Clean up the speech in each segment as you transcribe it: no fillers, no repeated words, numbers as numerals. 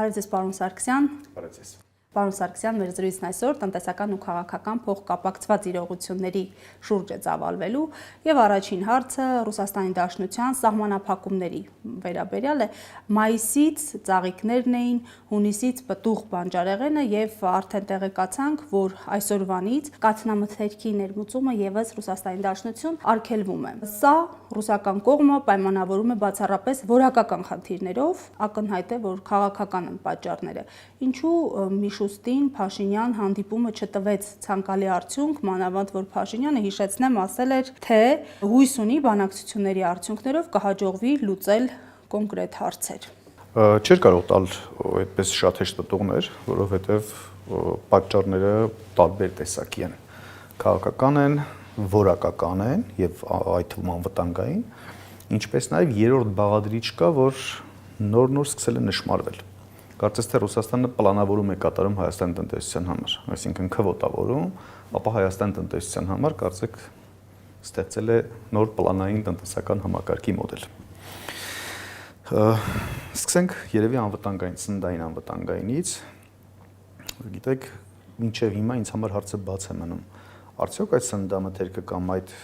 Բարև ձեզ, պարոն Սարգսյան։ Բարև ձեզ։ Պարոն Սարգսյան, մեր զրույցն այսօր տնտեսական ու քաղաքական փոխկապակցված իրողությունների շուրջ է ծավալվելու եւ առաջին հարցը Ռուսաստանի Դաշնության սահմանափակումների վերաբերյալ է։ Մայիսից ծաղիկներն էին, հունիսից պտուղ բանջարեղենը եւ արդեն տեղեկացանք, որ այսօրվանից կաթնամթերքի ներմուծումը եւս Ռուսաստանի Դաշնություն արգելվում է։ Սա ռուսական կողմը պայմանավորում է բացառապես որակական խնդիրներով, ակնհայտ է, որ քաղաքական են պատճառները։ Ինչու Միշուստին Փաշինյան հանդիպումը չտվեց ցանկալի արդյունք, մանավանդ որ Փաշինյանը հիշեցնեմ ասել էր, թե հույս ունի բանակցությունների արդյունքներով կհաջողվի լուծել կոնկրետ հարցեր։ Չէր կարող տալ այդպես շատ հեշտ պտուղներ, որովհետև պատճառները տարբեր տեսակի են։ Քաղաքական են, որակական են եւ այդ թվում անվտանգային, ինչպես նաեւ երրորդ բաղադրիչ կա, որ նոր սկսել է նշмарվել։ Կարծես թե Ռուսաստանը պլանավորում է կատարում Հայաստանի տնտեսության համար, այսինքն քվոտավորում, ապա Հայաստանի տնտեսության համար կարծեք ստեղծել է նոր պլանային տնտեսական համակարգի մոդել։ Սկսենք երևի անվտանգային, սննդային անվտանգայինից։ Գիտեք, մինչև հիմա ինձ համար հարցը բաց է մնում։ Արդյոք այդ սննդամթերքը կամ այդ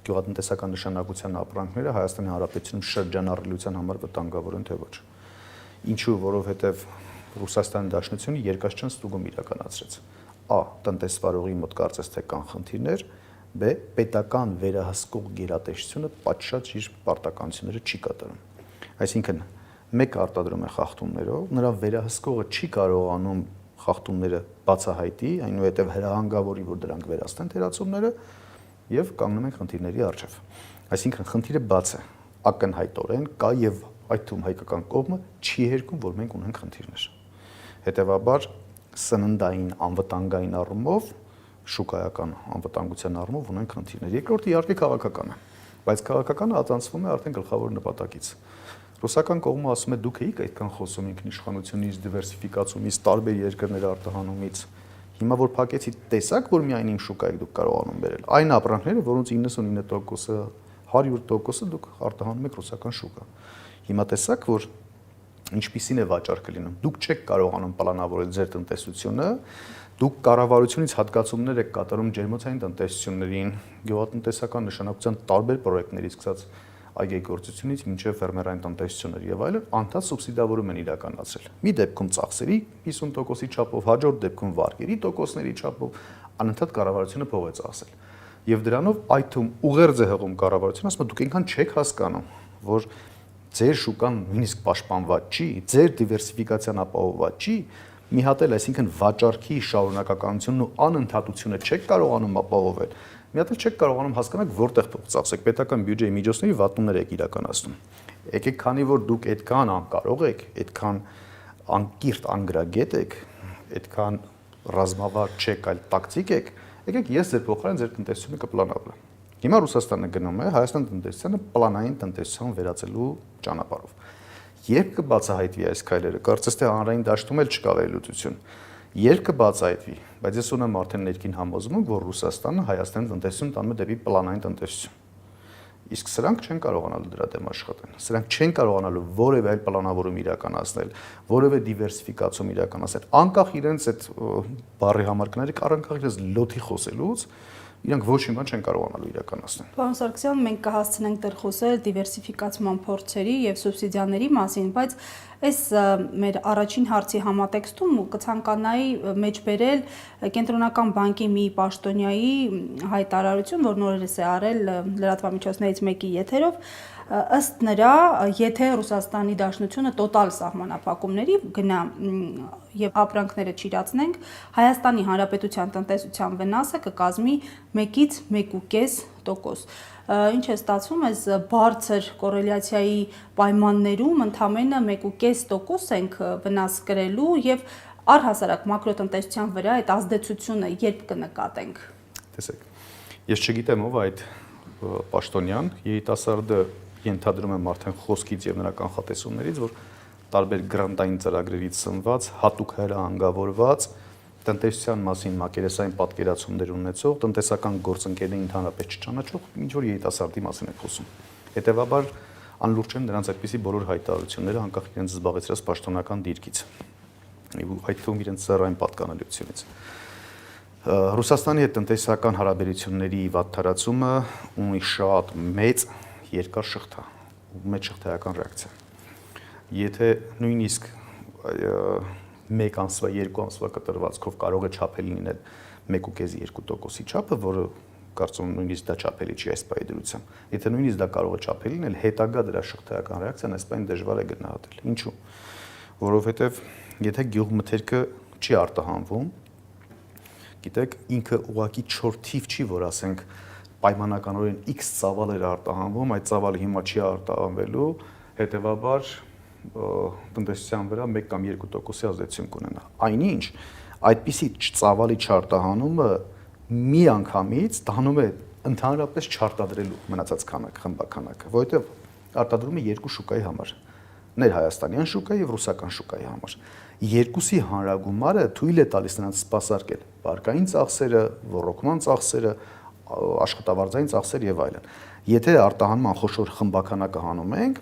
գյուղատնտեսական նշանակության ապրանքները Հայաստանի Հանրապետությունում շրջանառելիության համար վտանգավոր են թե ոչ։ Ինչու, որովհետև Ռուսաստանի Դաշնությունը երկաշճան ստուգում իրականացրեց։ Ա. Տնտեսվարողի մոտ կարծես թե կան խնդիրներ, Բ. Պետական վերահսկող գերատեսչությունը պատշաճ իր պարտականությունները չի կատարում։ Այսինքն, մեկը արտադրում է խախտումներով, նրա վերահսկողը չի կարողանում խախտումները բացահայտի, այնուհետև հրահանգավորի, որ դրանք վերացնեն թերացումները, եւ կանգնում ենք խնդիրների առջև։ Այսինքն, խնդիրը բաց է, ակնհայտորեն կա եւ այդ թվում հայկական կողմը չի հերքում, որ մենք ունենք խնդիրներ։ Հետևաբար սննդային անվտանգային առումով, շուկայական անվտանգության առումով ունենք խնդիրներ։ Երկրորդը իհարկե քաղաքական է, բայց քաղաքականը ածանցվում է արդեն գլխավոր նպատակից։ Ռուսական կողմը ասում է դուք եք այդքան խոսում ինքնիշխանությունից, դիվերսիֆիկացումից, տարբեր երկրներ արտահանումից։ Հիմա որ փակեցի, տեսակ, որ միայն իմ շուկայեք դուք կարողանում բերել։ Այն ապրանքները, որոնց 99%-ը, 100%-ը դուք արտահանում եք ռուսական շուկա։ Հիմա տեսակ, որ ինչպիսին է վաճառքը լինում։ Դուք չեք կարողանում պլանավորել ձեր տնտեսությունը, դուք կառավարությունից հատկացումներ եք կատարում ջերմոցային տնտեսություններին, գյուղատնտեսական նշանակության տարբեր պրոյեկտներից սկսած այգեգործությունից մինչև ֆերմերային տնտեսություններ եւ այլն, անդադ սուբսիդավորում են իրականացրել։ Մի դեպքում ծախսերի 50%-ի չափով, հաջորդ դեպքում վարկերի տոկոսների չափով անընդհատ կառավարությունը փող է ծախսել։ Եվ դրանով այդ թվում ուղերձ է հղում կառավարությունը, ասում է դուք այնքան չեք հասկանում, որ ձեր շուկան նույնիսկ պաշտպանված չի, ձեր դիվերսիֆիկացիան ապահովված չի, մի հատ էլ, այսինքն վաճառքի շարունակականությունն ու անընդհատությունը չեք կարողանում ապահովել, մի հատ էլ չեք կարողանում հասկանալ որտեղ փող ծախսեք, պետական բյուջեի միջոցների վատումներ եք իրականացնում։ Եկեք, քանի որ դուք այդքան անկարող եք, այդքան անկիրթ անգրագետ եք, այդքան ռազմավար չեք, այլ տակտիկ եք, եկեք ես ձեր փոխարեն ձեր տնտեսությունը կպլանավորեմ։ Հիմա Ռուսաստանը գնում է Հայաստանի տնտեսությանը պլանային տնտեսության վերածելու ճանապարհով։ Երբ կբացահայտվի այս քայլերը, կարծես թե հանրային դաշտում էլ չկա վերլուծություն։ Երբ կբացահայտվի, բայց ես ունեմ արդեն ներքին համոզմունք, որ Ռուսաստանը Հայաստանի տնտեսություն տանում է դեպի պլանային տնտեսություն։ Իսկ սրանք չեն կարողանալու դրա դեմ աշխատել։ Սրանք չեն կարողանալու որևէ այլ պլանավորում իրականացնել, որևէ դիվերսիֆիկացում իրականացնել, անկախ իրենց այդ բառի համար կներեք, անկախ իրենց լոթի խոսելուց, իրանք ոչ մի բան չեն կարողանալու իրականացնել։ Պարոն Սարգսյան, մենք կհասցնենք դեռ խոսել դիվերսիֆիկացման փորձերի եւ սուբսիդիաների մասին, բայց այս մեր առաջին հարցի համատեքստում կցանկանայի մեջբերել Կենտրոնական բանկի մի պաշտոնյայի հայտարարություն, որ նորերս է արել լրատվամիջոցներից մեկի եթերով, ըստ նրա, եթե Ռուսաստանի Դաշնությունը տոտալ սահմանափակումների գնա եւ ապրանքները չիրացնենք, Հայաստանի Հանրապետության տնտեսության վնասը կկազմի 1-ից 1.5%։ Ինչ է ստացվում, այս բարձր կոռելյացիայի պայմաններում ընդամենը 1.5% ենք վնաս կրելու եւ առհասարակ մակրոտնտեսության վրա այդ ազդեցությունը երբ կնկատենք։ Տեսեք, ես չգիտեմ ով այդ պաշտոնյան, երիտասարդը ենթադրում եմ արդեն խոսքից եւ նրա կանխատեսումներից, որ տարբեր գրանտային ծրագրերից սնված, հատուկ հրահանգավորված տնտեսության մասին մակերեսային պատկերացումներ ունեցող, տնտեսական գործընկերներին ընդհանրապես չճանաչող ինչ որ երիտասարդի մասին է խոսում։ Հետևաբար անլուրջ են նրանց այդպիսի բոլոր հայտարարությունները անկախ իրենց զբաղեցրած պաշտոնական դիրքից։ Այդ թվում իրենց սեռային պատկանելիությունից։ Ռուսաստանի հետ տնտեսական հարաբերությունների վատթարացումը ունի շատ մեծ երկար շղթա, մեծ շղթայական ռեակցիա։ Եթե նույնիսկ 1 ամսվա, 2 ամսվա կտրվածքով կարող է չափելի լինել 1.5-2%-ի չափը, որը կարծում եմ նույնիսկ դա չափելի չի այս պահի դրությամբ։ Եթե նույնիսկ դա կարող է չափելի լինել, հետագա դրա շղթայական ռեակցիան այս պահին դժվար է գնահատել։ Ինչու՞։ Որովհետև եթե գյուղմթերքը չի արտահանվում, գիտեք, ինքը ուղղակի չորթիվ չի, որ ասենք պայմանականորեն X ծավալ էր արտահանվում, այդ ծավալը հիմա չի արտահանվելու, հետևաբար տնտեսության վրա 1 կամ 2%-ի ազդեցություն կունենա։ Այնինչ, այդպիսի ծավալի չարտահանումը մի անգամից տանում է ընդհանրապես չարտադրելու մնացած խմբականակը, որովհետև արտադրում է երկու շուկայի համար՝ ներհայաստանյան շուկայի եւ ռուսական շուկայի համար։ Երկուսի հանրագումարը թույլ է տալիս նրանց սպասարկել բարկային ծախսերը, ռոռոկման ծախսերը, աշխատավարձային ծախսեր եւ այլն։ Եթե արտահանման խոշոր խմբականակը հանում ենք,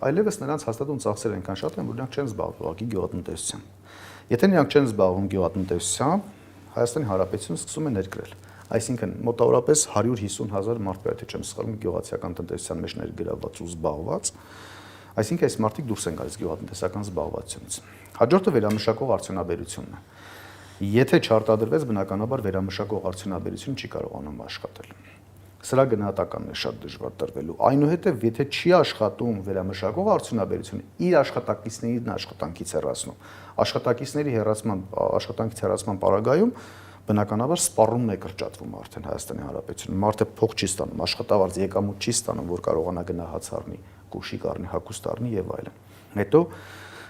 այլևս նրանց հաստատուն ծախսերը այնքան շատ են, որ նրանք չեն զբաղվում ուղղակի գյուղատնտեսությամբ։ Եթե նրանք չեն զբաղվում գյուղատնտեսությամբ, Հայաստանի Հանրապետությունը սկսում է ներկրել։ Այսինքն մոտավորապես 150,000 մարդ, եթե չեմ սխալվում, գյուղացիական տնտեսության մեջ ներգրավված ու զբաղված, այսինքն այս մարդիկ դուրս են գալիս գյուղատնտեսական զբաղվածությունից։ Հաջորդը վերամշակող արդյունաբերությունն է։ Եթե չարտադրվեց, բնականաբար վերամշակող արդյունաբերությունը չի կարողանում աշխատել։ Սրա գնահատականն է շատ դժվար տրվելու։ Այնուհետև, եթե չի աշխատում վերամշակող արդյունաբերությունը, իր աշխատակիցներին աշխատանքից հեռացնում։ Աշխատանքից հեռացման պարագայում բնականաբար սպառումն է կրճատվում արդեն Հայաստանի Հանրապետությունում։ Մարդը փող չի ստանում, աշխատավարձ եկամուտ չի ստանում, որ կարողանա գնա հաց առնի, կոշիկ առնի, հագուստ առնի եւ այլն։ Հետո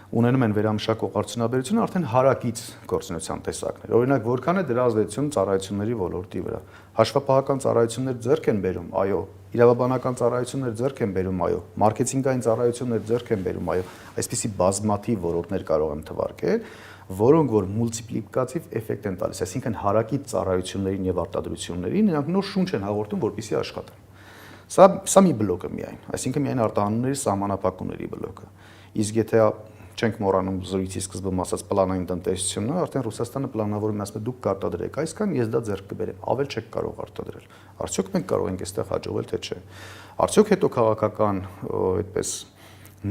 ունենում են վերամշակող արդյունաբերությունը արդեն հարակից գործունեության տեսակներ։ Օրինակ, որքան է դրա ազդեցությունը ծառայությունների ոլորտի վրա։ Հաշվապահական ծառայություններ ձեռք են բերում, այո, իրավաբանական ծառայություններ ձեռք են բերում, այո, մարքեթինգային ծառայություններ ձեռք են բերում, այո, այսպիսի բազմաթիվ ոլորտներ կարող եմ թվարկել, որոնք որ մուլտիպլիկատիվ էֆեկտ են տալիս, այսինքն հարակից ծառայություններին եւ արտադրություններին նրանք նոր շունչ են հաղորդում, որպեսզի աշխատեն։ Սա մի բլոկ է միայն, այսինքն միայն արտահանումների սահմանափակումների բլոկը։ Իսկ եթե չենք մոռանում զրույցի սկզբում ասած պլանային տնտեսությունը, արդեն Ռուսաստանը պլանավորում է ասում է դուք կարտադրեք այսքան, ես դա ձեռք կբերեմ, ավել չեք կարող արտադրել։ Արդյոք մենք կարող ենք այստեղ հաջողել, թե չէ։ Արդյոք հետո քաղաքական այդպես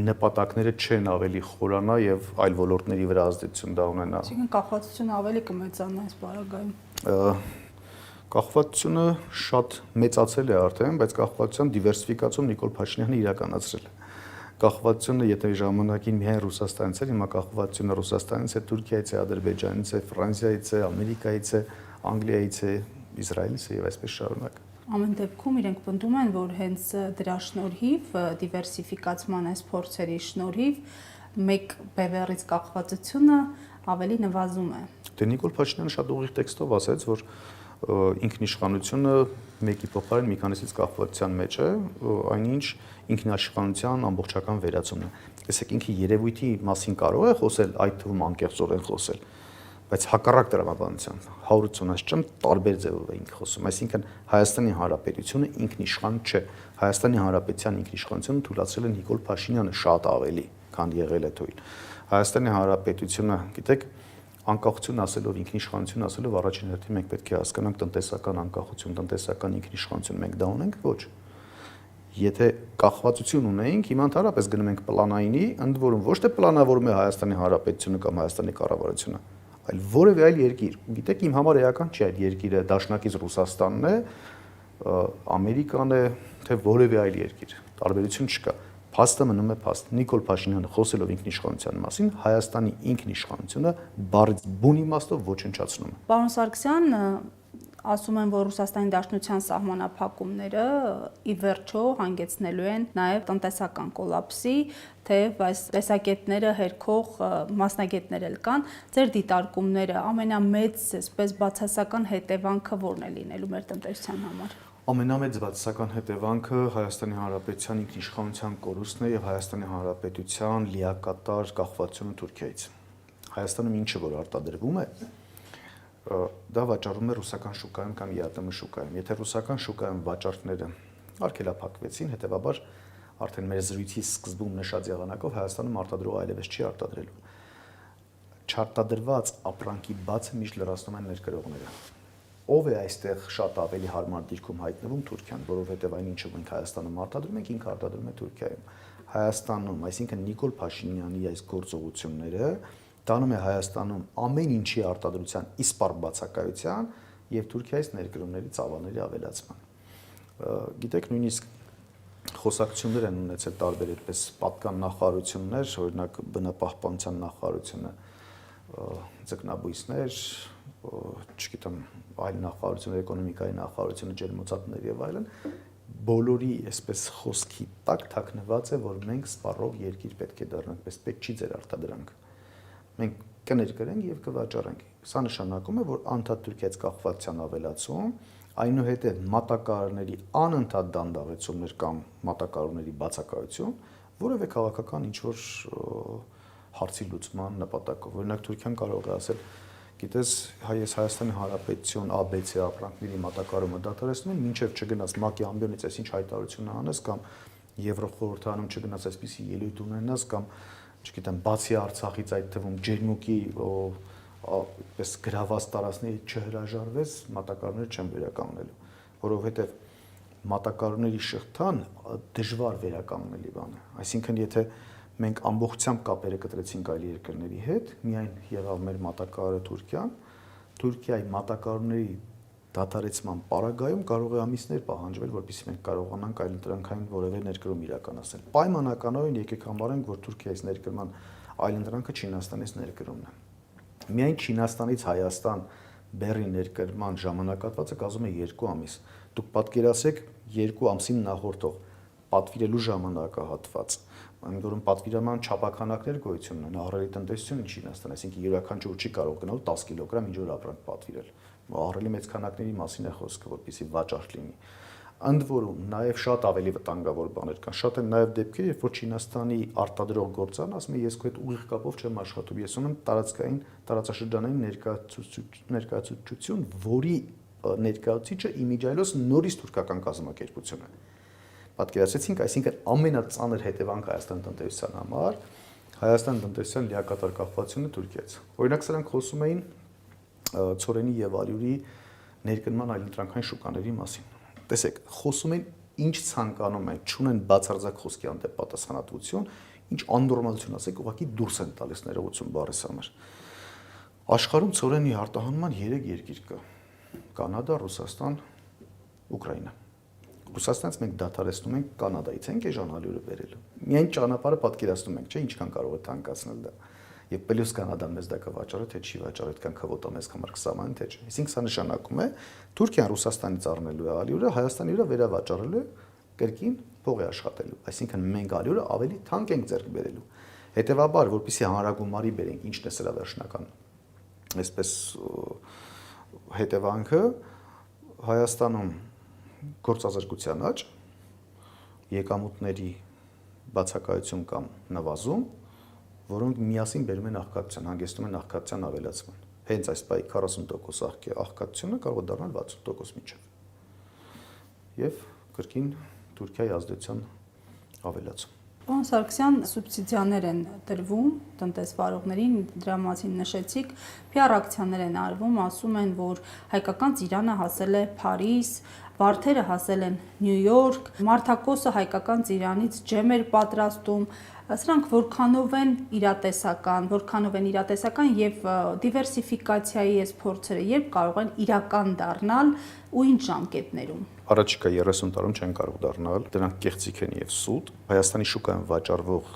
նպատակները չեն ավելի խորանա եւ այլ ոլորտների վրա ազդեցություն դա ունենա։ Այսինքն կախվածությունը ավելի կմեծանա այս բaragայում։ Կախվածությունը շատ մեծացել է արդեն, բայց կախվածության դիվերսիֆիկացիան Նիկոլ Փաշինյանը իրականացրել է։ Կախվածությունը, եթե ժամանակին միայն Ռուսաստանից էր, հիմա կախվածությունը Ռուսաստանից է, Թուրքիայից է, Ադրբեջանից է, Ֆրանսիայից է, Ամերիկայից է, Անգլիայից է, Իսրայելից է եւ այսպես շարունակ։ Ամեն դեպքում իրենք պնդում են, որ հենց դրա շնորհիվ, դիվերսիֆիկացման այս փորձերի շնորհիվ մեկ բևեռից կախվածությունը ավելի նվազում է։ Դե Նիկոլ Փաշինյանը շատ ուղիղ տեքստով ասաց, որ ինքնիշխանությունը մեկի փոխարեն մի քանիսից կախվածության մեջ է, այնինչ ինքնիշխանության ամբողջական վերացումն է։ Տեսեք, ինքը երևույթի մասին կարող է խոսել, այդ թվում անկեղծորեն խոսել, բայց հակառակ տրամաբանության 180 ճամ տարբեր ձևով է ինքը խոսում, այսինքն Հայաստանի Հանրապետությունը ինքնիշխան չէ։ Հայաստանի Հանրապետության ինքնիշխանությունը թույլատրել է Նիկոլ Փաշինյանը շատ ավելի, քան եղել է թույլ։ Հայաստանի Հանրապետությունը, գիտեք, անկախություն ասելով, ինքնիշխանություն ասելով առաջին հերթին մենք պետք է հասկանանք տնտեսական անկախություն, տնտեսական ինքնիշխանություն, մենք դա ունենք, ոչ։ Եթե կախվածություն ունեինք, հիմա ընդհանրապես գնում ենք պլանայինի, ընդ որում ոչ թե պլանավորում է Հայաստանի Հանրապետությունը կամ Հայաստանի կառավարությունը, այլ որևէ այլ երկիր։ Գիտեք, իմ համար էական չի այդ երկիրը դաշնակից Ռուսաստանն է, Ամերիկան է, թե որևէ այլ երկիր։ Տարբերություն չկա։ Փաստը մնում է փաստ։ Նիկոլ Փաշինյանը խոսելով ինքնիշխանության մասին, Հայաստանի ինքնիշխանությունը բուն իմաստով ոչնչացնում է։ Պարոն Սարգսյան, ասում են, որ Ռուսաստանի Դաշնության սահմանափակումները ի վերջո հանգեցնելու են նաև տնտեսական կոլապսի, թեև այս տեսակետները հերքող մասնագետներ էլ կան։ Ձեր դիտարկումները ամենամեծ, այսպես բացասական հետևանքը ո՞րն է լինելու մեր տնտեսության համար։ Ամենամեծ բացասական հետևանքը Հայաստանի Հանրապետության ինքնիշխանության կորուստն է եւ Հայաստանի Հանրապետության լիակատար կախվածությունը Թուրքիայից։ Հայաստանում ինչը որ արտադրվում է, դա վաճառվում է ռուսական շուկայում կամ ԵԱՏՄ շուկայում։ Եթե ռուսական շուկայում վաճառքները արգելափակվեցին, հետեւաբար արդեն մեր զրույցի սկզբում նշած եղանակով Հայաստանում արտադրող այլևս չի արտադրելու։ Չարտադրված ապրանքի բացը միշտ լրացնում են ներկրողները։ Ով է այստեղ շատ ավելի հարմար դիրքում հայտնվում Թուրքիան, որովհետև այն ինչը մենք Հայաստանում արտադրում ենք, ինքը արտադրում է Թուրքիայում։ Հայաստանում, այսինքն Նիկոլ Փաշինյանի այս գործողությունները տանում է Հայաստանում ամեն ինչի արտադրության իսպառ բացակայության եւ Թուրքիայից ներկրումների ծավալների ավելացման։ Գիտեք, նույնիսկ խոսակցություններ են ունեցել տարբեր այդպես պատկան նախարարություններ, օրինակ բնապահպանության նախարարությունը, ձկնաբույսներ, չգիտեմ, այլ նախարարություններ, էկոնոմիկայի նախարարությունը, ջերմոցատներ եւ այլն, բոլորի այսպես խոսքի տակ թաքնված է, որ մենք սպառող երկիր պետք է դառնանք, պես պետք չի ձեր արտադրանքը։ Մենք կներկրենք եւ կվաճառենք։ Սա նշանակում է, որ անդադ Թուրքիայից կախվածության ավելացում, այնուհետև մատակարարների անընդհատ դանդաղեցումներ կամ մատակարարների բացակայություն, որևէ քաղաքական ինչ-որ հարցի լուծման նպատակով։ Օրինակ Թուրքիան կարող է ասել, գիտես, ես Հայաստանի Հանրապետություն ABC ապրանքների մատակարարումը դադարեցնում եմ, մինչև չգնաս ՄԱԿ-ի ամբիոնից այսինչ հայտարարություն անես կամ Եվրոխորհրդանում չգնաս այսպիսի ելույթ ունենաս կամ չգիտեմ, բացի Արցախից այդ թվում ջերմուկի այդպես գրաված տարածքների չհրաժարվես, մատակարարները չեն վերականգնելու, որովհետև մատակարարների շղթան դժվար վերականգնելի բան է։ Այսինքն, եթե մենք ամբողջությամբ կապերը կտրեցինք այլ երկրների հետ, միայն եղավ մեր մատակարարը Թուրքիան, Թուրքիայի մատակարարների դադարեցման պարագայում կարող է ամիսներ պահանջվել, որպեսզի մենք կարողանանք այլընտրանքային որևէ ներկրում իրականացնել։ Պայմանականորեն եկեք համարենք, որ Թուրքիայից ներկրման այլընտրանքը Չինաստանից ներկրումն է։ Միայն Չինաստանից Հայաստան բեռի ներկրման ժամանակահատվածը կազմում է 2 ամիս։ Դուք պատկերացրեք 2 ամսին նախորդող պատվիրելու ժամանակահատված, այն որում պատվիրման չափականակներ գոյություն ունեն, ահռելի տնտեսություն է Չինաստան, այսինքն յուրաքանչյուր չի կարող գնալ 10 կիլոգրամ ինչ-որ ապրանք պատվիրել։ Ահռելի մեծ քանակների մասին է խոսքը, որպեսզի վաճառք լինի։ Ընդ որում նաև շատ ավելի վտանգավոր բաներ կան։ Շատ են նաև դեպքեր, երբ որ Չինաստանի արտադրող գործարան ասում է, ես քո հետ ուղիղ կապով չեմ աշխատում, ես ունեմ տարածաշրջանային ներկայացուցչություն, որի ներկայացուցիչը իմիջիայլոց նորից թուրքական կազմակերպություն է։ Պատկերացրեցինք, այսինքն ամենածանր հետևանքը Հայաստան տնտեսության համար Հայաստան տնտեսության լիակատար կախվածությունը Թուրքիայից։ Օրինակ սրանք խոսում էին ցորենի եւ ալյուրի ներկրման այլընտրանքային շուկաների մասին։ Տեսեք, խոսում են ինչ ցանկանում են, չունեն բացարձակ խոսքի հանդեպ պատասխանատվություն, ինչ աննորմալություն ասեք, ուղղակի դուրս են տալիս ներողություն բառից համար։ Աշխարհում ցորենի արտահանման 3 երկիր կա. Կանադա, Ռուսաստան, Ուկրաինա։ Ռուսաստանից մենք դադարեցնում ենք Կանադայից ենք էժան ալյուրը բերելու։ Միայն ճանապարհը պատկերացնում ենք, չէ՞, ինչքան կարող է թանկացնել դա։ Եվ պլյուս Կանադան մեզ դա կվաճառի, թե չի վաճառի, այդքան քվոտա մեզ համար կսահմանի, թե չէ։ Այսինքն սա նշանակում է Թուրքիան Ռուսաստանից առնելու է ալյուրը, Հայաստանի վրա վերավաճառելու է, կրկին փող է աշխատելու։ Այսինքն մենք ալյուրը ավելի թանկ ենք ձեռք բերելու։ Հետևաբար, որpիսի հանրագումարի բերենք, ինչն է սրա վերջնական այսպես հետևանքը Հայաստանում գործազրկության աճ, եկամուտների բացակայություն կամ նվազում, որոնք միասին բերում են աղքատության, հանգեցնում են աղքատության ավելացման։ Հենց այս պահի 40% աղքատությունը կարող է դառնալ 60% միջև։ Եվ կրկին Թուրքիայի ազդեցության ավելացում։ Պարոն Սարգսյան, սուբսիդիաներ են տրվում տնտեսվարողներին, դրա մասին նշեցիք, PR ակցիաներ են արվում, ասում են, որ հայկական ծիրանը հասել է Փարիզ, վարդերը հասել են Նյու Յորք, Մարտակոսը հայկական ծիրանից ջեմ էր պատրաստում, սրանք որքանով են իրատեսական եւ դիվերսիֆիկացիայի այս փորձերը երբ կարող են իրական դառնալ ու ինչ ժամկետներում։ Առաջիկա 30 տարում չեն կարող դառնալ, դրանք կեղծիք են եւ սուտ։ Հայաստանի շուկայում վաճառվող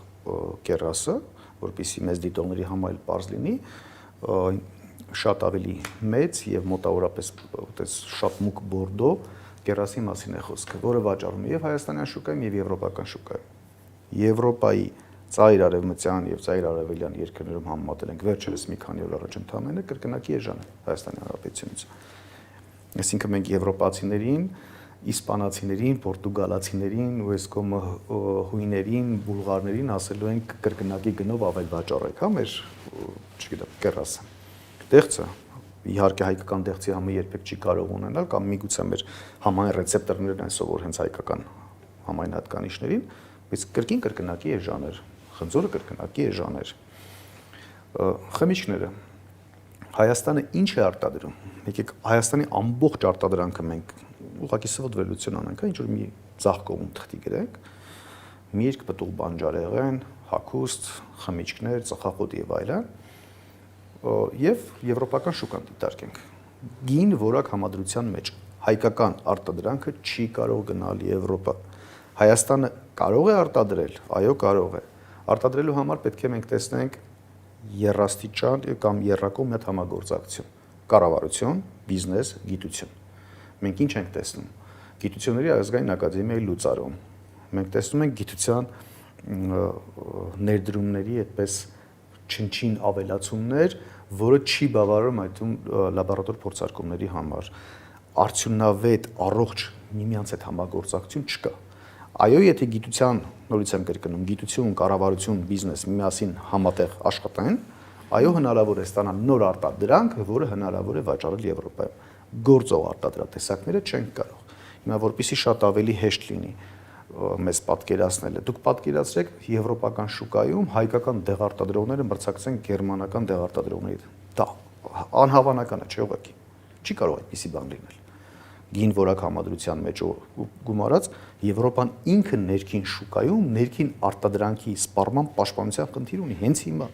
կերասը, որpիսի մեծ դիտողների համար պարզ լինի, շատ ավելի մեծ եւ մոտավորապես այդպես շատ մուգ բորդո կերասի մասին է խոսքը, որը վաճառվում է եւ հայաստանյան շուկայում եւ եվրոպական շուկայում։ Եվրոպայի ծայր արևմտյան եւ ծայր արևելյան երկրներում համեմատել ենք վերջերս մի քանի օր առաջ ընդամենը կրկնակի էժան է Հայաստանի Հանրապետությունից։ Այսինքն մենք եվրոպացիներին, իսպանացիներին, պորտուգալացիներին, ու այս կողմը հույներին, բուլղարներին ասելու ենք կրկնակի գնով ավել վաճառեք, հա, մեր, չգիտեմ, կերասը։ Դեղցը իհարկե հայկական դեղցի համը երբեք չի կարող ունենալ կամ միգուցե մեր համային ռեցեպտորներն են սովոր հենց հայկական համային հատկանիշներին, բայց կրկին կրկնակի էժան էր, խնձորը կրկնակի էժան էր։ Խմիչքները Հայաստանը ինչ է արտադրում։ Եկեք Հայաստանի ամբողջ արտադրանքը մենք ուղղակի սվոտվելություն անենք, ինչ որ մի ցախ կողմ թղթի գրենք, միրգ, պտուղ, բանջարեղեն, հագուստ, խմիչքներ, ծխախոտ եւ այլն, եւ եվրոպական շուկան դիտարկենք։ Գին որակ համադրության մեջ հայկական արտադրանքը չի կարող գնալ Եվրոպա։ Հայաստանը կարող է արտադրել, այո, կարող է։ Արտադրելու համար պետք է մենք տեսնենք երաստիճան կամ երրակողմ մի հատ համագործակցություն, կառավարություն, բիզնես, գիտություն։ Մենք ինչ ենք տեսնում։ Գիտությունների ազգային ակադեմիայի լուծարում։ Մենք տեսնում ենք գիտության ներդրումների այդպես չնչին ավելացումներ, որը չի բավարարում այդում լաբորատոր փորձարկումների համար։ Արդյունավետ, առողջ միմյանց հետ համագործակցություն չկա։ Այո, եթե գիտության, նորից եմ կրկնում, գիտություն, կառավարություն, բիզնես միասին համատեղ աշխատեն, այո, հնարավոր է ստանալ նոր արտադրանք, որը հնարավոր է վաճառել Եվրոպայում։ Գործող արտադրատեսակները չեն կարող։ Հիմա որպեսզի շատ ավելի հեշտ լինի մեզ պատկերացնելը։ Դուք պատկերացրեք եվրոպական շուկայում հայկական դեղարտադրողները մրցակցեն գերմանական դեղարտադրողների հետ։ Դա անհավանական է, չէ՞ ուղղակի։ Չի կարող այդպիսի բան լինել։ Գին որակ համադրության մեջ գումարած Եվրոպան ինքը ներքին շուկայում ներքին արտադրանքի սպառման պաշտպանության խնդիր ունի հենց հիմա։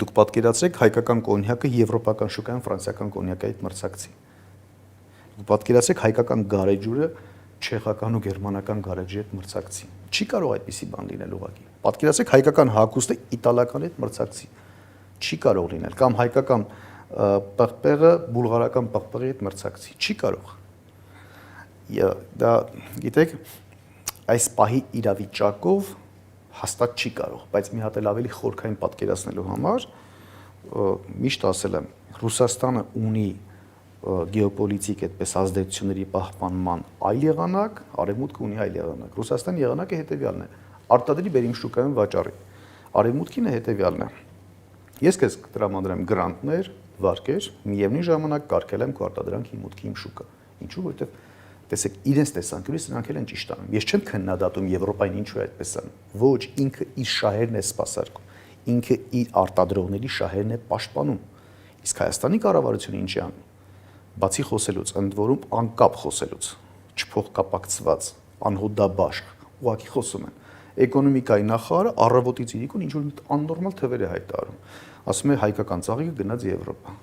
Դուք պատկերացրեք հայկական կոնյակը եվրոպական շուկայում ֆրանսիական կոնյակի հետ մրցակցի։ Դուք պատկերացրեք հայկական գարեջուրը չեխական ու գերմանական գարեջի հետ մրցակցի։ Չի կարող այդպիսի բան լինել ուղղակի։ Պատկերացրեք հայկական հագուստը իտալական հետ մրցակցի։ Չի կարող լինել կամ հայկական պղպեղը բուլղարական պղպեղի հետ մրցակցի։ Չի կարող։ Դա գիտեք, այս պահի իրավիճակով հաստատ չի կարող, բայց մի հատ էլ ավելի խորքային պատկերացնելու համար միշտ ասել եմ, Ռուսաստանը ունի գեոպոլիտիկ այդպես ազդեցությունների պահպանման այլ եղանակ, Արևմուտքը ունի այլ եղանակ։ Ռուսաստանի եղանակը հետևյալն է. արտադրի բերիմ շուկայում վաճառի։ Արևմուտքինը հետևյալն է. ես քեզ կտրամադրեմ գրանտներ, վարկեր, միևնույն ժամանակ կարգել եմ քո արտադրանքի մուտքի իմ շուկա։ Ինչու՞, որովհետև տեսեք, իրենց տեսանկյունից նրանք էլ են ճիշտ անում։ Ես չեմ քննադատում Եվրոպային ինչու է այդպես անում։ Ոչ, ինքը իր շահերն է սպասարկում։ Ինքը իր արտադրողների շահերն է պաշտպանում։ Իսկ Հայաստանի կառավարությունը ինչ է անում։ Բացի խոսելուց, ընդ որում անկապ խոսելուց, չփոխկապակցված, անհոդաբաշխ, ուղղակի խոսում են։ Էկոնոմիկայի նախարարը առավոտից իրիկուն ինչ որ աննորմալ թվեր է հայտարարում։ Ասում է հայկական ծաղիկը գնաց Եվրոպա։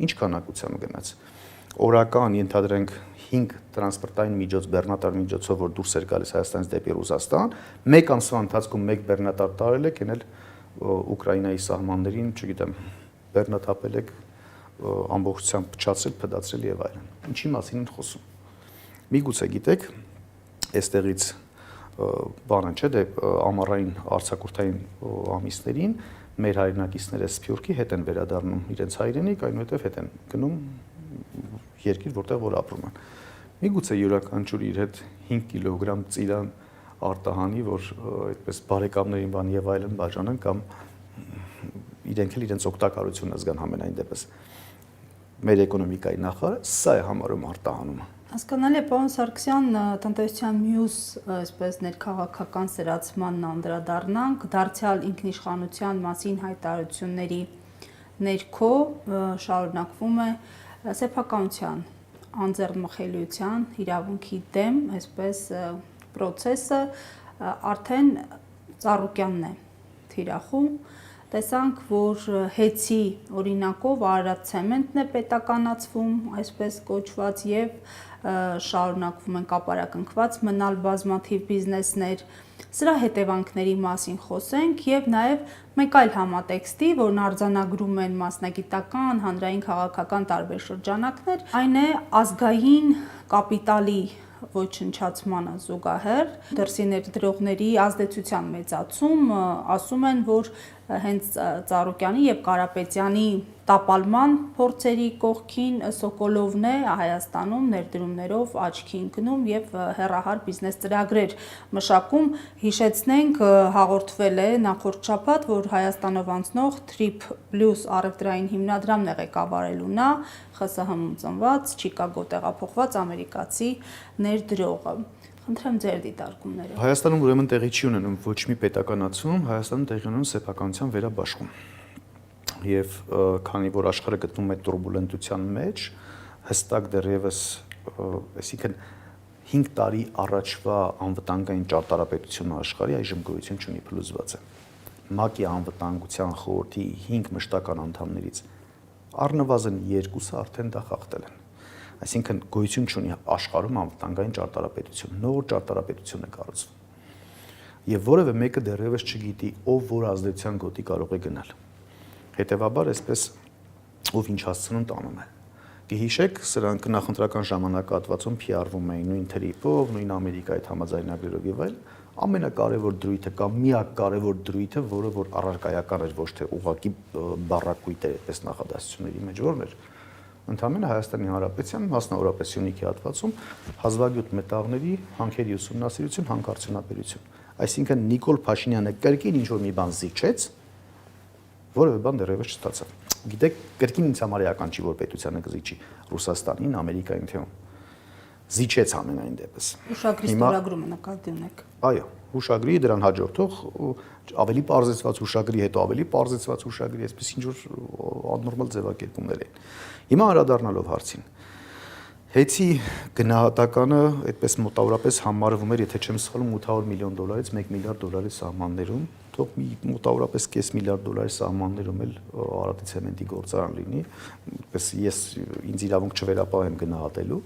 Ինչ քանակությամբ գնաց։ Օրական ենթադրենք 5 տրանսպորտային միջոց, բեռնատար միջոցով, որ դուրս էր գալիս Հայաստանից դեպի Ռուսաստան, մեկ ամսվա ընթացքում մեկ բեռնատար տարել եք, ենել Ուկրաինայի սահմաններին, չգիտեմ, բեռնաթափել եք, ամբողջությամբ փչացրել, փդացրել եւ այլն։ Ինչի մասին են խոսում։ Միգուցե գիտեք, այստեղից բանը չէ, դե ամառային արձակուրդային ամիսներին մեր հայրենակիցները Սփյուռքի հետ են վերադառնում իրենց հայրենիք, այնուհետև հետ են գնում երկիր, որտեղ որ ապրում են։ Միգուցե յուրաքանչյուր իր հետ 5 կիլոգրամ ծիրան արտահանի, որ այդպես բարեկամներին բան եւ այլն բաժանեն կամ իրենք էլ իրենց օգտակարությունը զգան համենայն դեպս։ Մեր էկոնոմիկայի նախարարը սա է համարում արտահանումը։ Հասկանալի է, պարոն Սարգսյան, տնտեսության մյուս այսպես ներքաղաքական սրացմանն անդրադառնանք, դարձյալ ինքնիշխանության մասին հայտարարությունների ներքո շարունակվում է սեփականության, անձեռնմխելիության, իրավունքի դեմ, այսպես process-ը արդեն Ծառուկյանն է թիրախում։ Տեսանք, որ հեցի օրինակով Արարատ ցեմենտն է պետականացվում, այսպես կոչված, եւ շարունակվում են կապարակնքված մնալ բազմաթիվ բիզնեսներ։ Սրա հետևանքների մասին խոսենք եւ նաեւ մեկ այլ համատեքստի, որն արձանագրում են մասնագիտական, հանրային քաղաքական տարբեր շրջանակներ, այն է ազգային կապիտալի ոչնչացմանը զուգահեռ դրսի ներդրողների ազդեցության մեծացում, ասում են, որ հենց Ծառուկյանի եւ Կարապետյանի տապալման փորձերի կողքին Սոկոլովն է Հայաստանում ներդրումներով աչքի ընկնում եւ հեռահար բիզնես ծրագրեր մշակում։ Հիշեցնենք, հաղորդվել է նախորդ շաբաթ, որ Հայաստանով անցնող Trip Plus առևտրային հիմնադրամն է ղեկավարելու նա, ԽՍՀՄ-ում ծնված, Չիկագո տեղափոխված ամերիկացի ներդրողը։ Խնդրեմ ձեր դիտարկումները։ Հայաստանում ուրեմն տեղի չի ունենում ոչ մի պետականացում, Հայաստանում տեղի ունենում սեփականության վերաբաշխում։ Եվ քանի որ աշխարհը գտնվում է турբուլենտության մեջ, հստակ դեռևս, այսինքն 5 տարի առաջվա անվտանգային ճարտարապետությունը աշխարհի այժմ գոյություն չունի, փլուզված է։ ՄԱԿ-ի անվտանգության խորհրդի 5 մշտական անդամներից առնվազն 2-ը արդեն դա խախտել են։ Այսինքն գոյություն չունի աշխարհում անվտանգային ճարտարապետություն, նոր ճարտարապետություն է կառուցվում։ Եվ որևէ մեկը դեռևս չգիտի, ով որ ազդեցության գոտի կարող է գնալ։ Հետևաբար, այսպես ով ինչ հասցնում տանում է։ Կհիշեք, սրանք նախընտրական ժամանակահատվածում PR-վում էին նույն թրիփով, նույն Ամերիկայի հետ համաձայնագրերով եւ այլն, ամենակարևոր դրույթը կամ միակ կարևոր դրույթը, որը որ առարկայական էր, ոչ թե ուղղակի բառակույտ էր այդպես նախադասությունների մեջ, որն էր ընդհանրապես Հայաստանի Հանրապետության, մասնավորապես Սյունիքի հատվածում հազվագյուտ մետաղների հանքերի ուսումնասիրություն, հանքարդյունաբերություն։ Այսինքն Նիկոլ Փաշինյանը կրկին ինչ-որ մի բան զիջեց, որևէ բան դեռևս չստացավ։ Գիտեք, կրկին ինձ համար էական չի, որ պետությանը կզիջի Ռուսաստանին, Ամերիկային թեում։ Զիջեց ամենայն դեպս։ Ուշագրի ստորագրումը նկատի ունեք։ Այո, հուշագրի դրան հաջորդող ավելի պարզեցված հուշագրի, հետո ավելի պարզեցված հուշագրի, այսպես ինչ որ աննորմալ ձևակերպումներ էին։ Հիմա անդրադառնալով հարցին, Հեյցի գնահատականը այդպես մոտավորապես համարվում էր, եթե չեմ սխալվում, $800 միլիոն $1 միլիարդ սահմաններում, թող մի մոտավորապես $500 միլիարդ սահմաններում էլ Արարատի ցեմենտի գործարան լինի, այդպես ես ինձ իրավունք չվերապահեմ գնահատելու,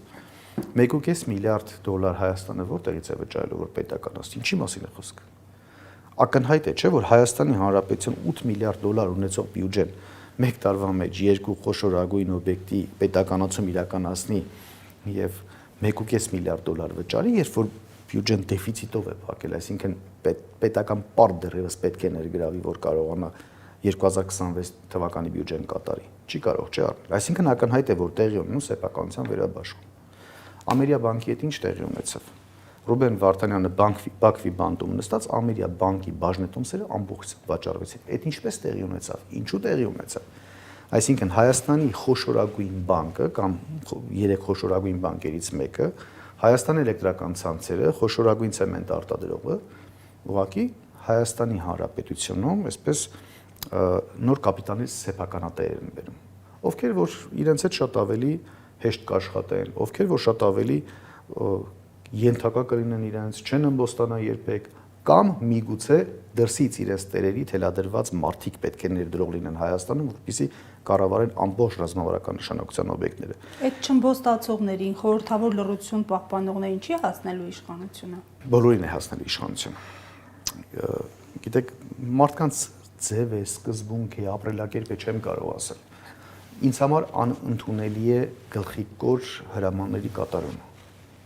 $1.5 միլիարդ Հայաստանը որտեղից է վճարելու, որ պետականացնի, ինչի մասին է խոսքը։ Ակնհայտ է, չէ՞, որ Հայաստանի Հանրապետության $8 միլիարդ ունեցող բյուջեն մեկ տարվա մեջ երկու խոշորագույն օբյեկտի պետականացում իրականացնի եւ $1.5 միլիարդ վճարի, երբ որ բյուջեն դեֆիցիտով է փակել, այսինքն պետական պարտ դեռևս պետք է ներգրավի, որ կարողանա 2026 թվականի բյուջեն կատարի։ Չի կարող, չէ՞ արնել։ Այսինքն ակնհայտ է, որ տեղի ունենում սեփականության վերաբաշխում։ Ամերիա բանկի հետ ինչ տեղի ունեցավ։ Ռուբեն Վարդանյանը Բաքվի բանտում նստած Ամերիա բանկի բաժնետոմսերը ամբողջ վաճառվեցին։ Այդ ինչպես տեղի ունեցավ։ Ինչու տեղի ունեցավ։ Այսինքն Հայաստանի խոշորագույն բանկը կամ 3 խոշորագույն բանկերից մեկը, Հայաստան էլեկտրական ցանցերը, խոշորագույն ցեմենտ արտադրողը, ուղղակի Հայաստանի Հանրապետությունում այսպես նոր կապիտալի սեփականատեր են բերում։ Ովքեր որ իրենց հետ շատ ավելի հեշտ կաշխատեն, ովքեր որ շատ ավելի ենթակա կլինեն իրենց, չեն ըմբոստանա երբեք, կամ միգուցե դրսից իրենց տերերի թելադրված մարդիկ պետք է ներդրող լինեն Հայաստանում, որպեսզի կառավարեն ամբողջ ռազմավարական նշանակության օբյեկտները։ Այդ չըմբոստացողներին, խորհրդավոր լռություն պահպանողներին չի հասնելու իշխանությունը։ Բոլորին է հասնելու իշխանությունը։ Գիտեք, մարդկանց ձև է, սկզբունք է, ապրելակերպ է, չեմ կարող ասել։ Ինձ համար անընդունելի է գլխի կոր հրամանների կատարումը։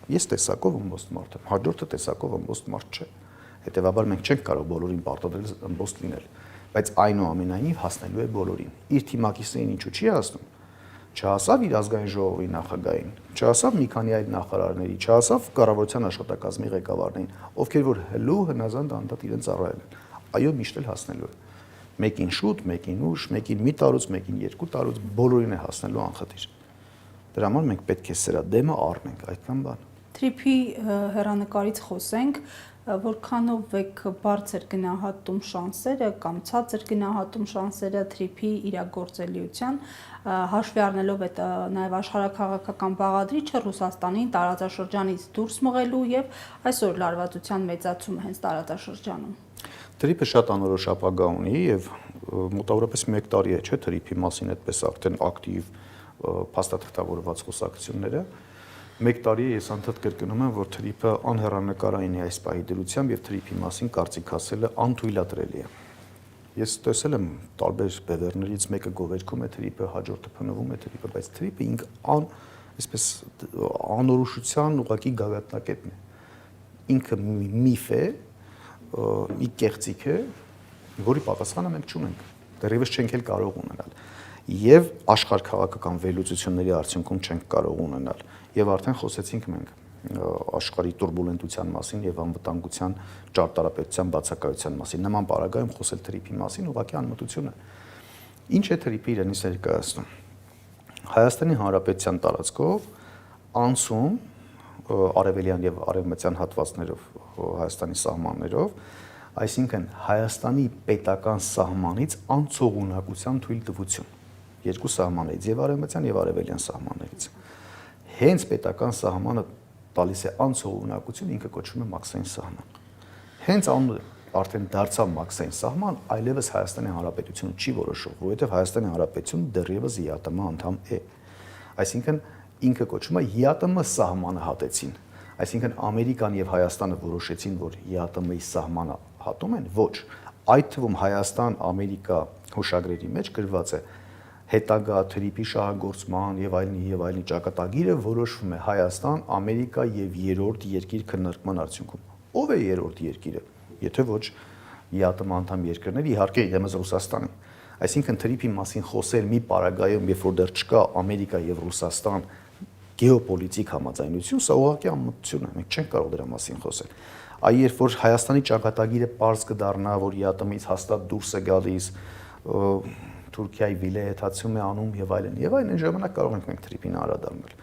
Ես տեսակով ըմբոստ մարդ եմ, հաջորդը տեսակով ըմբոստ մարդ չէ։ Հետևաբար մենք չենք կարող բոլորին պարտադրել ըմբոստ լինել, բայց այնուամենայնիվ հասնելու է բոլորին։ Իր թիմակիցներին ինչու չի հասնում։ Չհասավ իր ազգային ժողովի նախագահային, չհասավ մի քանի այլ նախարարների, չհասավ կառավարության աշխատակազմի ղեկավարներին, ովքեր որ հլու հնազանդ անդադ իրենց առայել են։ Այո, միշտ էլ հասնելու է։ Մեկին շուտ, մեկին ուշ, մեկին մի տարուց, մեկին երկու տարուց, բոլորին է հասնելու անխտիր։ Դրա համար մենք պետք է սրա դեմը առնենք, այդքան բան։ Թրիփի հեռանկարից խոսենք, որքանով եք բարձր գնահատում շանսերը կամ ցածր գնահատում շանսերը Թրիփի իրագործելիության, հաշվի առնելով այդ նաև աշխարհաքաղաքական բաղադրիչը Ռուսաստանին տարածաշրջանից դուրս մղելու եւ այսօր լարվածության մեծացումը հենց տարածաշրջանում։ Թրիփը շատ անորոշ ապագա ունի եւ մոտավորապես 1 տարի է, չէ՞, Թրիփի մասին այդպես արդեն ակտիվ փաստաթղթավորված խոսակցությունները։ 1 տարի ես անդադ կրկնում եմ, որ Թրիփը անհեռանկարային է այս պահի դրությամբ եւ Թրիփի մասին կարծիք ասելը անթույլատրելի է։ Ես տեսել եմ տարբեր բևեռներից մեկը գովերքում է Թրիփը, հաջորդը փնովում է Թրիփը, բայց Թրիփը ինքը այսպես անորոշության ուղղակի գագաթնակետն է։ Ինքը միֆ է, մի կեղծիք է, որի պատասխանը մենք չունենք, դեռևս չենք էլ կարող ունենալ եւ աշխարհքաղաքական վերլուծությունների արդյունքում չենք կարող ունենալ եւ արդեն խոսեցինք մենք աշխարհի турբուլենտության մասին եւ անվտանգության ճարտարապետության բացակայության մասին նման պարագայում խոսել Թրիփի մասին ուղղակի անմտություն է։ Ինչ է Թրիփը իրենից ներկայացնում։ Հայաստանի Հանրապետության տարածքով անցում արևելյան եւ արևմտյան հատվածներով Հայաստանի սահմաններով, այսինքն Հայաստանի պետական սահմանից անցողունակության թույլտվություն երկու սահմաններից եւ արևմտյան եւ արևելյան սահմաններից։ Հենց պետական սահմանը տալիս է անցողունակություն, ինքը կոչվում է մաքսային սահման։ Հենց անունը արդեն դարձավ մաքսային սահման, այլևս Հայաստանի Հանրապետությունը չի որոշում, որովհետև Հայաստանի Հանրապետությունը դեռևս ԵԱՏՄ անդամ է։ Այսինքն ինքը կոչվում է ԵԱՏՄ սահմանը հատեցին։ Այսինքն Ամերիկան եւ Հայաստանը որոշեցին, որ ԵԱՏՄ-ի սահմանը հատում են, ոչ։ Այդ թվում Հայաստան-Ամերիկա հուշագրերի մեջ գրված է հետագա թրիփի շահագործման եւ այլնի ճակատագիրը որոշվում է Հայաստան, Ամերիկա եւ երրորդ երկիր քննարկման արդյունքում։ Ո՞վ է երրորդ երկիրը, եթե ոչ ԵԱՏՄ անդամ երկրներ, իհարկե իրենց Ռուսաստանը։ Այսինքն թրիփի մասին խոսել մի պարագայում, երբ որ դեռ չկա Ամերիկա եւ Ռուսաստան գեոպոլիտիկ համաձայնություն, սա ուղղակի ամմություն է, մենք չենք կարող դրա մասին խոսել։ Այ երբ որ Հայաստանի ճակատագիրը պարզ կդառնա, որ ԵԱՏՄ-ից հաստատ դուրս է գալիս, Թուրքիայի վիլայեթացում է անում եւ այլն, այն ժամանակ կարող ենք մենք թրիփին անդրադառնալ։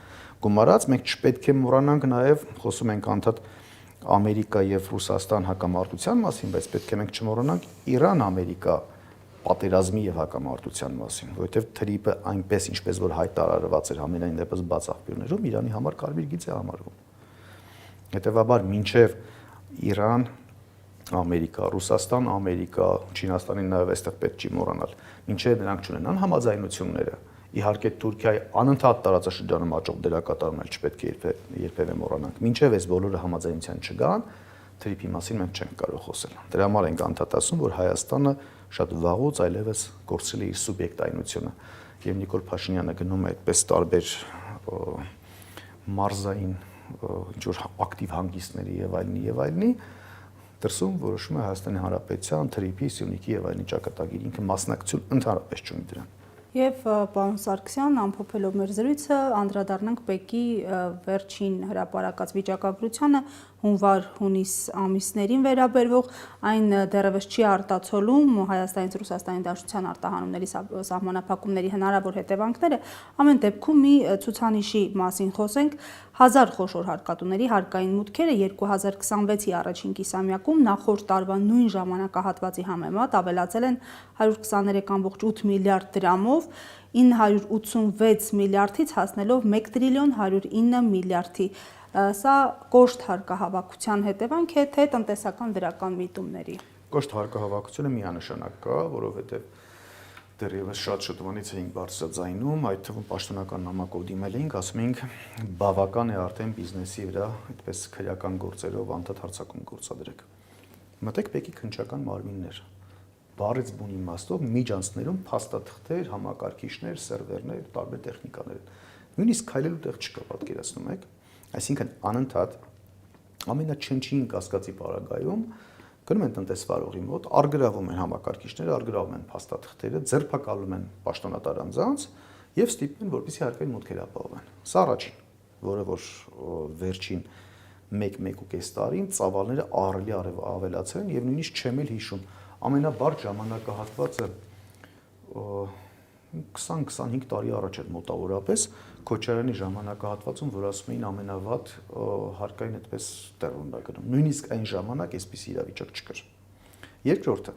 Գումարած մենք չպետք է մոռանանք նաեւ, խոսում ենք անդադ Ամերիկա եւ Ռուսաստան հակամարտության մասին, բայց պետք է մենք չմոռանանք Իրան-Ամերիկա պատերազմի եւ հակամարտության մասին, որովհետեւ թրիփը այնպես ինչպես որ հայտարարված էր ամենայն դեպս բաց աղբյուրներում Իրանի համար կարմիր գիծ է համարվում։ Հետևաբար մինչեւ Իրան, Ամերիկա, Ռուսաստան, Ամերիկա, Չինաստանին նաեւ այստեղ պետք չի մոռանալ։ Մինչեւ նրանք չունենան համաձայնությունները, իհարկե Թուրքիայի անընդհատ տարածաշրջանում աճող դերակատարումն էլ չպետք է երբևէ մոռանանք։ Մինչեւ այս բոլորը համաձայնության չգան, թրիփի մասին մենք չենք կարող խոսել։ Դրա համար ենք անդադ ասում, որ Հայաստանը շատ վաղուց այլևս կորցրել է իր սուբյեկտայնությունը։ Եվ Նիկոլ Փաշինյանը գնում է այդպես տարբեր մարզային ինչ-որ ակտիվ հանգիստների եւ այլնի, դրսում որոշում է Հայաստանի Հանրապետության թրիփի, Սյունիքի եւ այլնի ճակատագիր, ինքը մասնակցություն ընդհանրապես չունի դրան։ Եվ պարոն Սարգսյան, ամփոփելով մեր զրույցը, անդրադառնանք ՊԵԿ-ի վերջին հրապարակած վիճակագրությանը հունվար-հունիս ամիսներին վերաբերող, այն դեռևս չի արտացոլում Հայաստանից Ռուսաստանի Դաշնության արտահանումների սահմանափակումների հնարավոր հետևանքները, ամեն դեպքում մի ցուցանիշի մասին խոսենք, 1000 խոշոր հարկատուների հարկային մուտքերը 2026-ի առաջին կիսամյակում նախորդ տարվա նույն ժամանակահատվածի համեմատ ավելացել են 123.8 միլիարդ դրամով, 986 միլիարդից հասնելով 1 տրիլիոն 109 միլիարդի։ Սա կոշտ հարկահավաքության հետևանք է, թե տնտեսական դրական միտումների։ Կոշտ հարկահավաքությունը միանշանակ կա, որովհետև դեռևս շատ շուտվանից էինք բարձրաձայնում, այդ թվում պաշտոնական նամակով դիմել էինք, ասում էինք բավական է արդեն բիզնեսի վրա այդպես քրեական գործերով անդադ հարձակում գործադրեք։ Մտեք ՊԵԿ-ի քննչական մարմիններ, բառից բուն իմաստով միջանցներում փաստաթղթեր, համակարգիչներ, սերվերներ, տարբեր տեխնիկաներ։ Նույնիսկ քայլելու տեղ չկա, պատկերացնում եք։ Այսինքն անընդհատ ամենաչնչին կասկածի պարագայում գնում են տնտեսվարողի մոտ, արգրավում են համակարգիչները, արգրավում են փաստաթղթերը, ձերբակալում են պաշտոնատար անձանց եւ ստիպում են, որպեսզի հարկային մուտքերը ապահովեն։ Սա առաջին, որը որ վերջին 1-1.5 տարին ծավալները ահռելի ավելացել են եւ նույնիսկ չեմ էլ հիշում ամենաբարձ ժամանակահատվածը 20-25 տարի առաջ էր մոտավորապես Քոչարյանի ժամանակահատվածում, որ ասում էին ամենավատ հարկային այդպես տեղ գնում։ Նույնիսկ այն ժամանակ այսպիսի իրավիճակ չկար։ Երկրորդը,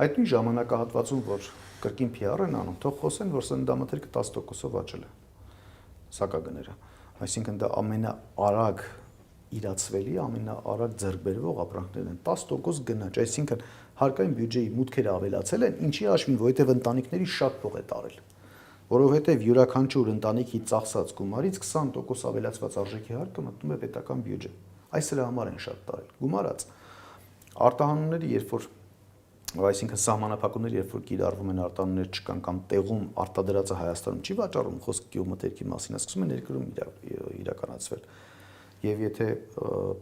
այդ նույն ժամանակահատվածում, որ կրկին PR են անում, թող խոսեն, որ սննդամթերքը 10%-ով աճել է սակագները։ Այսինքն դա ամենաարագ իրացվելի, ամենաարագ ձեռք բերվող ապրանքներն են, 10% գնաճ, այսինքն հարկային բյուջեի մուտքերը ավելացել են, ինչի հաշվին, որովհետև ընտանիքների շատ փող է տարել, որովհետև յուրաքանչյուր ընտանիքի ծախսած գումարից 20% ավելացված արժեքի հարկը մտնում է պետական բյուջե։ Այս դրա համար են շատ տարել։ Գումարած արտահանումները, երբ որ այսինքն սահմանափակումները, երբ որ կիրառվում են արտահանումներ չկան կամ տեղում արտադրածը Հայաստանում չի վաճառում, խոսքը գյուղմթերքի մասին է, սկսում է ներկրում իրականացվել։ Եվ եթե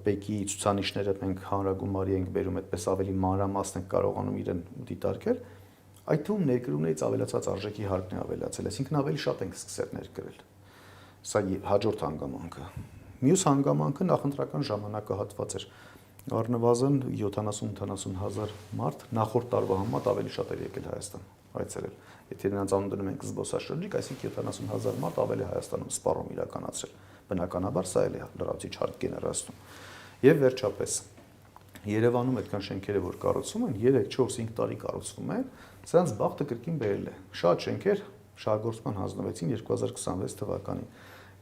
ՊԵԿ-ի ցուցանիշները մենք հանրագումարի ենք բերում, այդպես ավելի մանրամասն ենք կարողանում իրեն դիտարկել, այդ թվում ներկրումներից ավելացած արժեքի հարկն է ավելացել, այսինքն ավելի շատ ենք սկսել ներկրել։ Սա հաջորդ հանգամանքը։ Մյուս հանգամանքը նախընտրական ժամանակահատված էր։ Առնվազն 70-80 հազար մարդ նախորդ տարվա համեմատ ավելի շատ էր եկել Հայաստան։ այցելել։ Եթե նրանց անուն դնում ենք զբոսաշրջիկ, այսինքն 70,000 մարդ ավելի Հայաստանում սպառում իրականացրել։ Բնականաբար սա էլ է լրացուցիչ հարկ գեներացնում։ Եվ վերջապես Երևանում այդքան շենքերը, որ կառուցվում են, 3-4-5 տարի կառուցվում են, սրանց բախտը կրկին բերել է։ Շատ շենքեր շահագործման հանձնվեցին 2026 թվականին,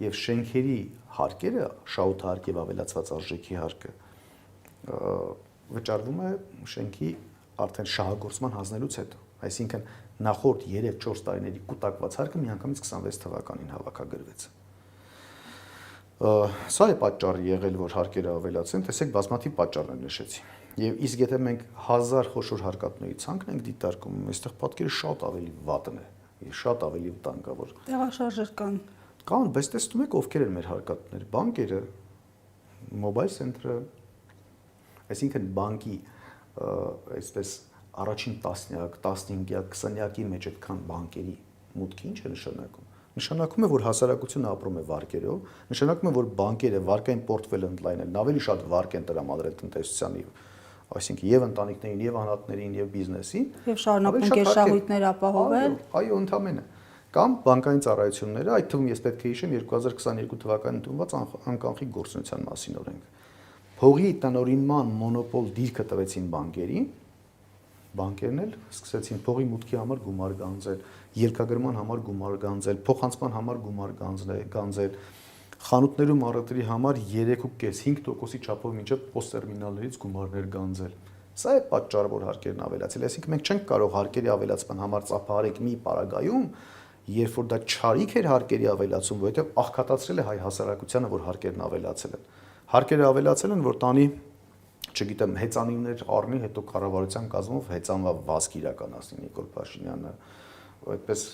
եւ շենքերի հարկերը, շահութահարկ եւ ավելացված արժեքի հարկը վճարվում է շենքի արդեն շահագործման հանձնելուց հետո։ Այսինքն նախորդ 3-4 տարիների կուտակված հարկը միանգամից 26 թվականին հավաքագրվեց։ Սա է պատճառը եղել, որ հարկերը ավելացեն, տեսեք բազմաթիվ պատճառներ նշեցի։ Եվ իսկ եթե մենք 1000 խոշոր հարկատների ցանկն ենք դիտարկում, այստեղ պատկերը շատ ավելի վատն է, շատ ավելի վտանգավոր։ Տեղաշարժեր կան։ Կան, բայց տեսնում եք ովքեր են մեր հարկատները, բանկերը, մոբայլ սենտրը, այսինքն բանկի այսպես առաջին տասնյակ, 15-յակ, 20-յակի մեջ այդքան բանկերի մուտքը ինչ է նշանակում։ Նշանակում է, որ հասարակությունը ապրում է վարկերով, նշանակում է, որ բանկերը վարկային պորտֆել ընդլայնել, ավելի շատ վարկ են տրամադրել տնտեսությանը, այսինքն եւ ընտանիքներին, եւ անհատներին, եւ բիզնեսին, եւ շարունակում կերշահույթներ ապահովել։ Այո, ընդհանրապես։ Կամ բանկային ծառայությունները, այդ թվում ես պետք է հիշեմ 2022 թվականին ընդունված անկանխիկ գործունեության մասին օրենք։ Փողի տնօրինման մոնոպոլ դիրքը տվեցին բանկերին, բանկերն էլ սկսեցին փողի մուտքի համար գումար գանձել, ելքագրման համար գումար գանձել, փոխանցման համար գումար գանձել, խանութներում առևտրի համար 3.5-5%-ի չափով մինչև պոստտերմինալներից գումարներ գանձել։ Սա է պատճառը, որ հարկերն ավելացել։ Այսինքն մենք չենք կարող հարկերի ավելացման համար ծափահարել մի պարագայում, երբ որ դա չարիք էր հարկերի ավելացում, որովհետև աղքատացրել է հայ հասարակությանը, որ հարկերն ավելացել են։ Հարկերը ավելացել են, որ տանի, չգիտեմ, հեծանիվներ առնի, հետո կառավարության կազմով հեծանվա վազք իրականացնի Նիկոլ Փաշինյանը, այդպես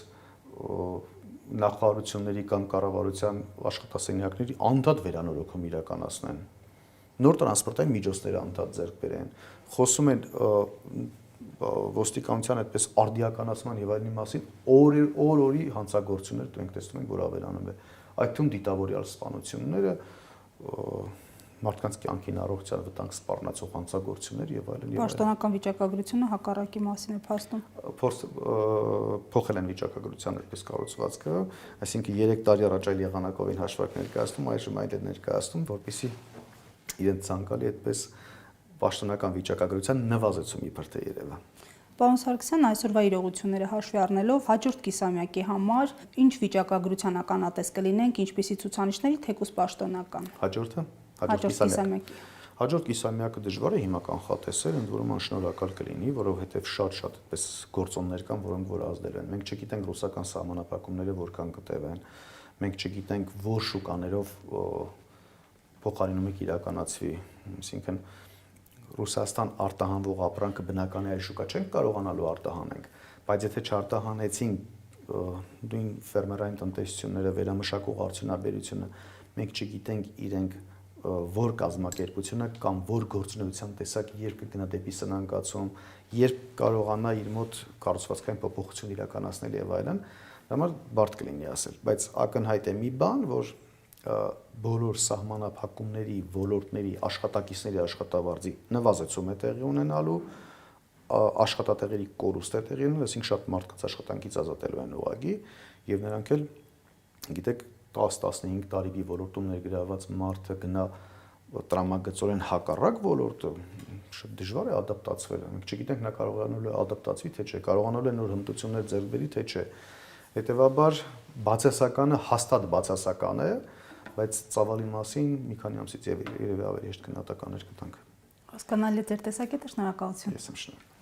նախարարությունների կամ կառավարության աշխատասենյակների անդադ վերանորոգում իրականացնեն, նոր տրանսպորտային միջոցներ անդադ ձեռք բերեն, խոսում են ոստիկանության այդպես արդիականացման եւ այլնի մասին, օրի հանցագործություններ դու ենք տեսնում ենք, որ ավելանում է, այդ թվում դիտավորյալ սպանությունները, մարդկանց կյանքին առողջության վտանգ սպառնացող հանցագործություններ եւ այլն եւ այլն։ Պաշտոնական վիճակագրությունը հակառակի մասին է փաստում։ Փոխել են վիճակագրության այդպես կառուցվածքը, այսինքն 3 տարի առաջ այլ եղանակով են հաշվարկ ներկայացնում, այժմ այլ են ներկայացնում, որպեսզի իրենց ցանկալի այդպես պաշտոնական վիճակագրության նվազեցում իբր թե Երևան։ Պարոն Սարգսյան, այսօրվա իրողությունները հաշվի առնելով հաջորդ կիսամյակի համար ինչ վիճակագրության ականատես կլինենք, ինչպիսի ցուցանիշների, թեկուզ պաշտոնական։ Հաջորդ կիսամյակի։ Հաջորդ կիսամյակը դժվար է հիմա կանխատեսել, ընդ որում անշնորհակալ կլինի, որովհետև շատ այդպես գործոններ կան, որոնք որ ազդել են։ Մենք չգիտենք ռուսական սահմանափակումները որքան կտևեն, մենք չգիտենք որ շուկաներով փոխարինումը կիրականացվի, այսինքն Ռուսաստան արտահանվող ապրանքը բնական է այլ շուկա չենք կարողանալու արտահանենք, բայց եթե չարտահանեցինք նույն ֆերմերային տնտեսությունները, վերամշակող արդյունաբերությունը, մենք չգիտենք իրենք որ կազմակերպությունը կամ որ գործունեության տեսակ երբ կգնա դեպի սնանկացում, երբ կարողանա իր մոտ կառուցվածքային փոփոխություն իրականացնել եւ այլն, դա համար բարդ կլինի ասել, բայց ակնհայտ է մի բան, որ բոլոր սահմանափակումների, ոլորտների, աշխատակիցների աշխատավարձի նվազեցում է տեղի ունենալու, աշխատատեղերի կորուստ է տեղի ունենալու, այսինքն շատ մարդկանց աշխատանքից ազատելու են ուղղակի եւ նրանք էլ գիտեք 10-15 տարի ոլորտում ներգրաված մարդը գնա տրամագծորեն հակառակ ոլորտը, շատ դժվար է ադապտացվել։ Մենք չգիտենք նա կարողանալու է ադապտացվի թե չէ, կարողանալու է նոր հմտություններ ձեռք բերի թե չէ։ Հետևաբար բացասականը հաստատ բացասական է, բայց ծավալի մասին մի քանի ամսից երևի ավելի հեշտ գնահատականներ կտանք։ Հասկանալի է ձեր տեսակետը, շնորհակալություն։ Ես եմ շնորհակալ։